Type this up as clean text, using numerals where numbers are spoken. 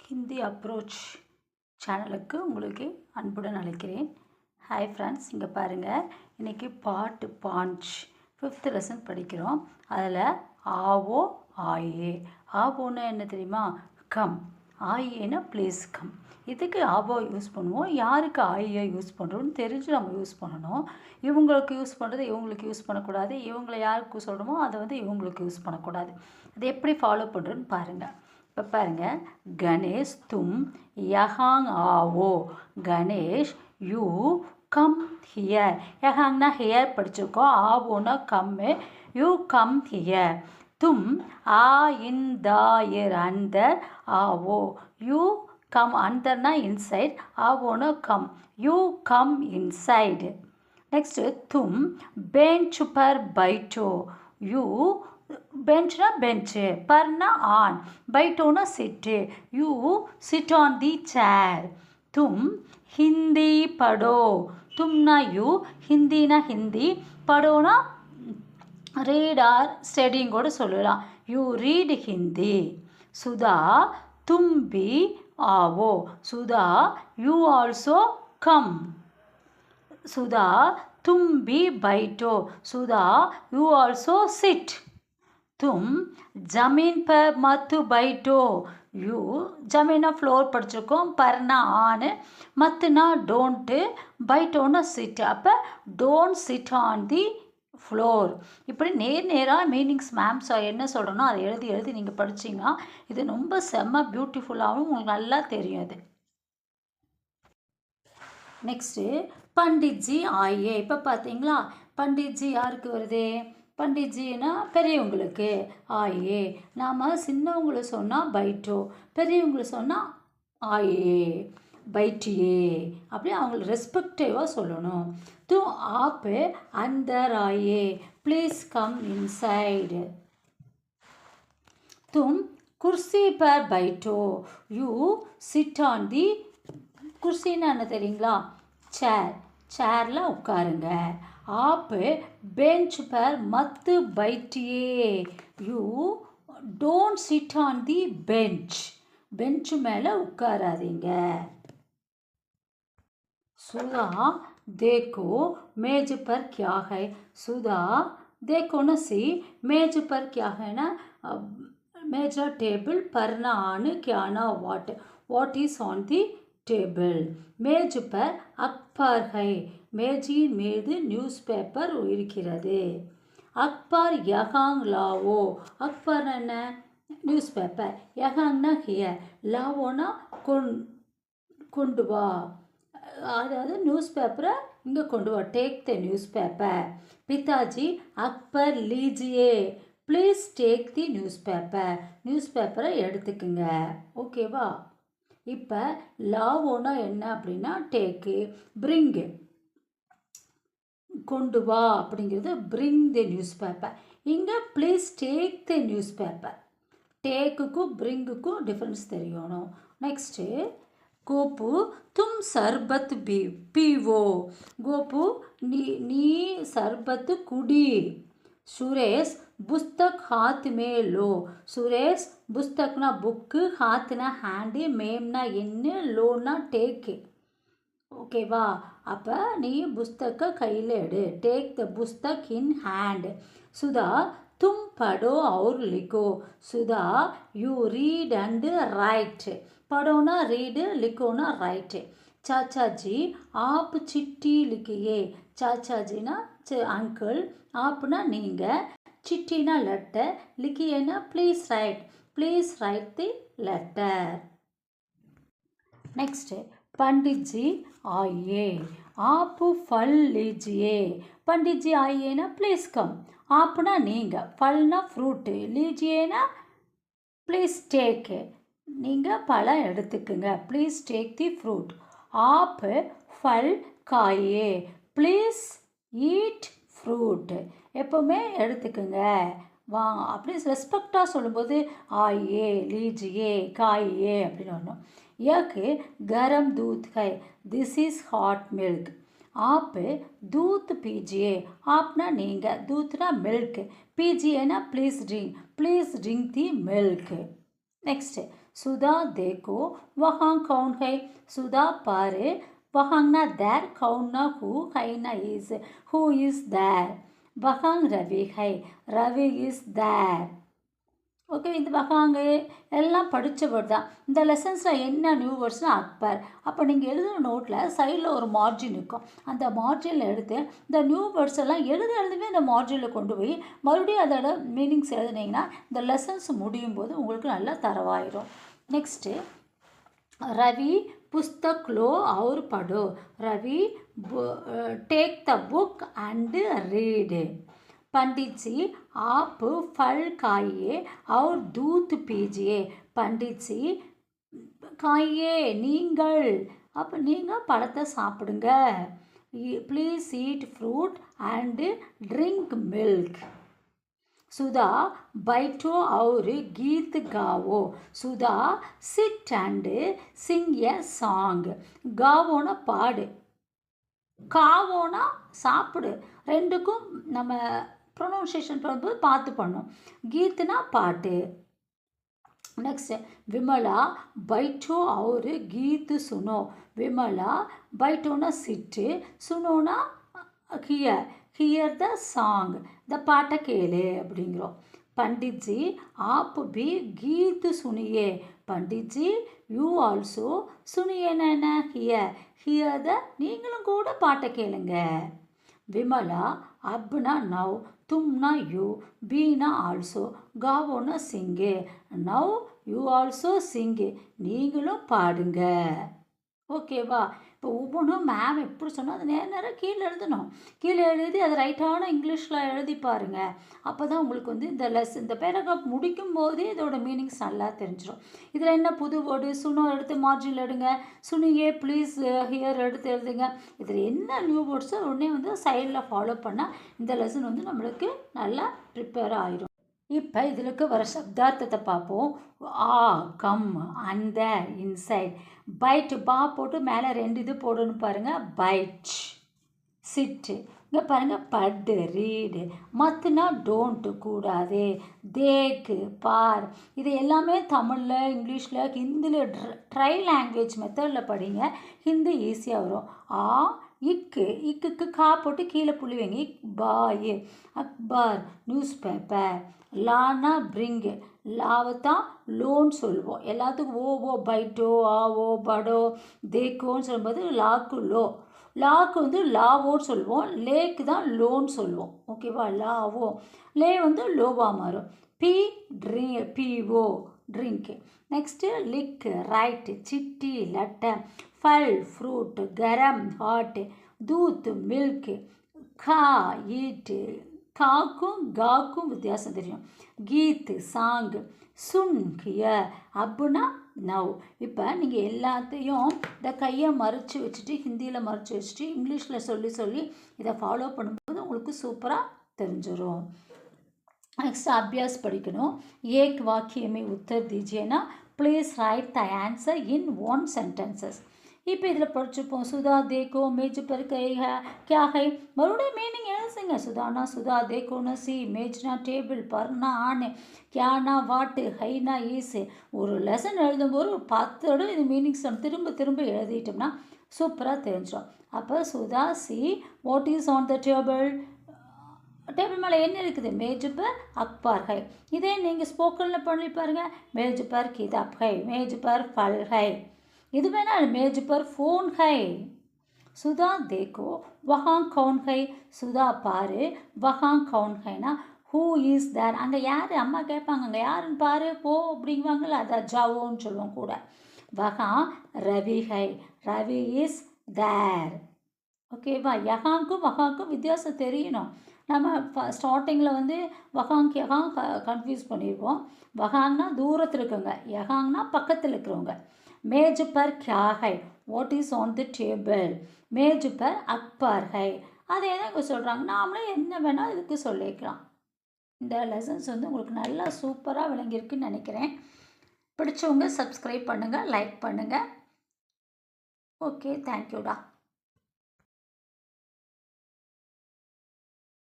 Hindi approach சேனலுக்கு உங்களுக்கு அன்புடன் அழைக்கிறேன். ஹாய் ஃப்ரெண்ட்ஸ், இங்கே பாருங்கள். இன்றைக்கி பாட்டு பாஞ்ச் 5th லெசன் படிக்கிறோம். அதில் ஆவோ ஆயே. ஆவோன்னா என்ன தெரியுமா? கம். ஆயேனா ப்ளீஸ் கம். இதுக்கு ஆவோ யூஸ் பண்ணுவோம். யாருக்கு ஆயே யூஸ் பண்ணுறோன்னு தெரிஞ்சு நம்ம யூஸ் பண்ணணும். இவங்களுக்கு யூஸ் பண்ணுறது இவங்களுக்கு யூஸ் பண்ணக்கூடாது. இவங்களை யாருக்கு சொல்கிறோமோ அதை இவங்களுக்கு யூஸ் பண்ணக்கூடாது. அது எப்படி ஃபாலோ பண்ணுறோன்னு பாருங்கள். இப்போ பாருங்கள். கணேஷ் தும் யஹாங் ஆவோ. Ganesh you come here. யஹாங்னா ஹியர் படிச்சிருக்கோம். ஆவோனா கம்மு. You come here. तुम इन द ईयर अंदर आओ. You come. अंदर ना इनसाइड. आओ ना come. You come inside. Next तुम बेंच पर बैठो. यू बेंच ना बेंच. पर ना ऑन. बैठो ना sit. You sit on the chair. तुम हिंदी पढ़ो. तुम ना यू. हिंदी ना हिंदी. पढ़ो ना read or studying கூட சொல்லலாம். you read hindi. சுதா तुम भी आओ. Sudha you also come. Sudha तुम भी बैठो. Sudha you also sit. तुम जमीन पर मत बैठो. you जमीना फ्लोर படிச்சிருக்கோம். பர்னா ஆன். மத்துனா don't. बैठोனா sit. அப்போ don't sit on the floor. இப்படி நேராக மீனிங்ஸ் மேம்ஸ் என்ன சொல்கிறனோ அதை எழுதி நீங்கள் படிச்சிங்கன்னா இது ரொம்ப செம்ம பியூட்டிஃபுல்லாகவும் உங்களுக்கு நல்லா தெரியும். அது நெக்ஸ்ட்டு பண்டிட்ஜி ஆயே. இப்போ பார்த்தீங்களா, பண்டிட்ஜி யாருக்கு வருது? பண்டிட்ஜின்னா பெரியவங்களுக்கு ஆயே. நாம் சின்னவங்களை சொன்னால் பைட்டோ, பெரியவங்களை சொன்னால் ஆயே बैठिए. அப்படி அவங்களை ரெஸ்பெக்டிவாக சொல்லணும். तो आप अंदर आइए. Please come inside. तुम कुर्सी पर बैठो. You sit on the. कुर्सीना என்ன தெரியுங்களா? சேர். சேரில் உட்காருங்க. आप बेंच पर मत बैठिए. You don't sit on the bench. Bench மேலே உட்காராதீங்க. सुधा देखो मेज पर क्या है. सुधा देखो ना सी. मेज पर क्या है ना? मेज टेबल. पर ना आन. क्या ना what. What is on the table. मेज पर अखबार है. मेजिन மீது நியூஸ் பேப்பர் இருக்கிறது. அக்பார் யஹாங் லாவோ. அக்பார் என்ன? Newspaper. யஹாங்னா ஹியர். லாவோனா கொண்டு வா. அதாவது நியூஸ் பேப்பரை இங்கே கொண்டு வா. Take the newspaper. பிதாஜி அக்பர் லீஜியே. Please take the newspaper. நியூஸ் பேப்பரை எடுத்துக்குங்க. ஓகேவா? இப்போ லாவோனா என்ன அப்படின்னா டேக்கு. பிரிங்கு கொண்டு வா அப்படிங்கிறது பிரிங் தி நியூஸ் பேப்பர். இங்கே please take the newspaper. டேக்குக்கும் பிரிங்குக்கும் டிஃப்ரென்ஸ் தெரியணும். நெக்ஸ்ட்டு गोपू तुम शरबत पीवो. गोपू नी शरबत कुड़ी. सुरेश पुस्तक हाथ में लो. सुरेश पुस्तक ना बुक. हाथ ना हैंड. मेम ना इन. लो ना टेक. ஓகேவா? அப்போ நீ புஸ்தக கையில் எடு. டேக் த புஸ்தக் இன் ஹேண்ட். சுதா तुम पढ़ो और लिखो. Sudha you read and write. पढ़ो ना रीड. लिखो ना राइट. चाचा जी आप चिट्ठी लिखिए. चाचा जी ना अंकल. आप ना நீங்கள். चिट्ठी ना लेटर. लिखिए ना please write. Please write the letter. Next Pandit ji आइए. आप फल लीजिए. पंडित जी आइए ना प्लीज कम. आपना நீங்கள். फलना फ्रूट. लीजिएना please take. நீங்கள் பழம் எடுத்துக்குங்க. Please take the fruit. ஆப் ஃபல் காயே. Please eat fruit. எப்போவுமே எடுத்துக்குங்க. வா அப்படி ரெஸ்பெக்டாக சொல்லும்போது ஆயே லீஜியே காயே அப்படின்னு வரணும். யக் கரம் தூத் है. This is hot milk. आप दूध पीजिए. आपना நீங்கள். दूधना मिल्क. पीजिए ना please drink. Please drink the milk. Next Sudha देखो वहाँ कौन है सुधा பாரு वहाँना देर कौन ना हु है ना इज हु इज देर वहाँ रवि है रवि इज देर ஓகே இந்த வகாங்க எல்லாம் படித்த வேர்ட் தான் இந்த லெசன்ஸில் என்ன நியூ வேர்ட்ஸ்னால் அக்பர் அப்போ நீங்கள் எழுதுகிற நோட்டில் சைடில் ஒரு மார்ஜின் இருக்கும் அந்த மார்ஜினில் எடுத்து இந்த நியூ வேர்ட்ஸ் எல்லாம் எழுதவே இந்த மார்ஜினில் கொண்டு போய் மறுபடியும் அதோட மீனிங்ஸ் எழுதுனீங்கன்னா இந்த லெசன்ஸ் முடியும் போது உங்களுக்கு நல்லா தரவாயிடும் நெக்ஸ்ட்டு रवि पुस्तक लो और पढ़ो Ravi take the book and read Pandit ji आप फल खाइए और दूध पीजिए पंडित जी खाइए நீங்கள் அப்போ நீங்கள் பழத்தை சாப்பிடுங்க please eat fruit and drink milk Sudha बैठो और गीत गाओ Sudha sit and sing a song गाओना பாடு காவோனா சாப்பிடு ரெண்டுக்கும் நம்ம ப்ரொனவுன்சியேஷன் பண்ணும்போது பார்த்து பண்ணோம் கீத்னா பாட்டு नेक्स्ट विमला बैठो और गीत सुनो विमला बैठो ना सिट सुनो ना हियर द सॉन्ग द பாட்டை கேளு அப்படிங்கிறோம் पंडित जी आप भी गीत सुनिए पंडित जी यू आल्सो सुनिए ना हियर द நீங்களும் கூட பாட்டை கேளுங்க विमला अब ना नव तुम ना यू बी ना आल्सो गावो ना सिंग नव यू आल्सो सिंग நீங்களும் பாடுங்க ஓகேவா இப்போ ஒவ்வொன்றும் மேம் எப்படி சொன்னால் அது நேரம் கீழே எழுதணும் கீழே எழுதி அதை ரைட்டான இங்கிலீஷில் எழுதி பாருங்கள் அப்போ தான் உங்களுக்கு வந்து இந்த பேராகிராஃப் முடிக்கும் போதே இதோட மீனிங்ஸ் நல்லா தெரிஞ்சிடும் இதில் என்ன புது வேர்டு சுனோ எடுத்து மார்ஜினில் எடுங்க சுனியே ப்ளீஸ் ஹியர் எடுத்து எழுதுங்க இதில் என்ன நியூ வேர்ட்ஸோ உடனே வந்து சைடில் ஃபாலோ பண்ணால் இந்த லெசன் வந்து நம்மளுக்கு நல்லா ப்ரிப்பேர் ஆகிடும் இப்போ இதிலுக்கு வர சப்தார்த்தத்தை பார்ப்போம் ஆ கம் அந்த இன்சைட் பைட் பா போட்டு மேலே ரெண்டு இது போடணும் பாருங்கள் பைட் சிட்டு இங்கே பாருங்கள் பட்டு ரீடு மத்துனா டோன்ட்டு கூடாது தேக்கு பார் இது எல்லாமே தமிழில் இங்கிலீஷில் ஹிந்தியில் ட்ரை லாங்குவேஜ் மெத்தடில் படிங்க ஹிந்தி ஈஸியாக வரும் ஆ இக்குக்கு கா போட்டு கீழே புள்ளி வைங்க இக் பாய் அக்பார் நியூஸ் பேப்பர் லானா பிரிங்கு லாவை தான் லோன்னு சொல்லுவோம் எல்லாத்துக்கும் ஓ பைட்டோ ஆவோ படோ தேக்கோன்னு சொல்லும்போது லாக்கு லோ லாக்கு வந்து லாவோன்னு சொல்லுவோம் லேக்கு தான் லோன்னு சொல்லுவோம் ஓகேவா லாவோ லே வந்து லோவா மாறும் பிஓ ட்ரிங்க்கு நெக்ஸ்ட்டு லிக்கு ரைட்டு சிட்டி லட்டை ஃபல் ஃப்ரூட்டு கரம் ஹாட்டு தூத்து மில்க்கு கா ஈட்டு காக்கும் காக்கும் வித்தியாசம் தெரியும் கீத்து சாங்கு சுன் ஹியர் அப்படின்னா நவ் இப்போ நீங்கள் எல்லாத்தையும் இந்த கையை மறைச்சி வச்சுட்டு ஹிந்தியில் மறைச்சி வச்சுட்டு இங்கிலீஷில் சொல்லி இதை ஃபாலோ பண்ணும்போது உங்களுக்கு சூப்பராக தெரிஞ்சிடும் नेक्स्ट अभ्यास படிக்கணும் एक वाक्य में उत्तर दीजिए ना please right the answer in one sentences இப்போ இதில் படிச்சுப்போம் சுதா தேக்கோ மேஜ் पर क्या है மறுபடியும் மீனிங் எழுதுங்க சுதானா சுதா தேக்கோனா சி மேஜ்னா டேபிள் பர்னா ஆனு கியானா வாட்டு ஹைனா ஈஸு ஒரு லெசன் எழுதும்போது ஒரு 10 தடவை இது மீனிங்ஸ் திரும்ப எழுதிட்டோம்னா சூப்பராக தெரிஞ்சிடும் அப்போ Sudha see what is on the table மேலே என்ன இருக்குது மேஜ் पर अखबार है இதே நீங்கள் ஸ்போக்கனில் பண்ணி பாருங்கள் மேஜ் पर किताब है मेज पर फल है இது வேணால் मेज पर फ़ोन है सुधा देखो वहाँ कौन है सुधा பாரு वहाँ कौन है ना ஹூ இஸ் தேர் அங்கே யார் அம்மா கேட்பாங்க அங்கே யாருன்னு பாரு போ அப்படிங்குவாங்கள்ல அதான் ஜாவோன்னு சொல்லுவோம் கூட वहाँ रवि है रवि இஸ் தேர் ஓகேவா யஹாங்க்கும் வஹாங்க்கும் வித்தியாசம் தெரியணும் நம்ம ஸ்டார்டிங்கில் வந்து வஹாங் யஹாங் கன்ஃபியூஸ் பண்ணிடுவோம் வஹாங்னா தூரத்தில் இருக்கவங்க யஹாங்னா பக்கத்தில் இருக்கிறவங்க மேஜ் பர் கியா ஹை what is on the table மேஜ் பர் அக்பார் ஹை அதே தான் இங்கே சொல்கிறாங்க நாமளே என்ன வேணால் இதுக்கு சொல்லிக்கலாம் இந்த லெசன்ஸ் வந்து உங்களுக்கு நல்லா சூப்பராக விளங்கியிருக்குன்னு நினைக்கிறேன் பிடிச்சவங்க சப்ஸ்கிரைப் பண்ணுங்கள் லைக் பண்ணுங்கள் ஓகே தேங்க்யூடா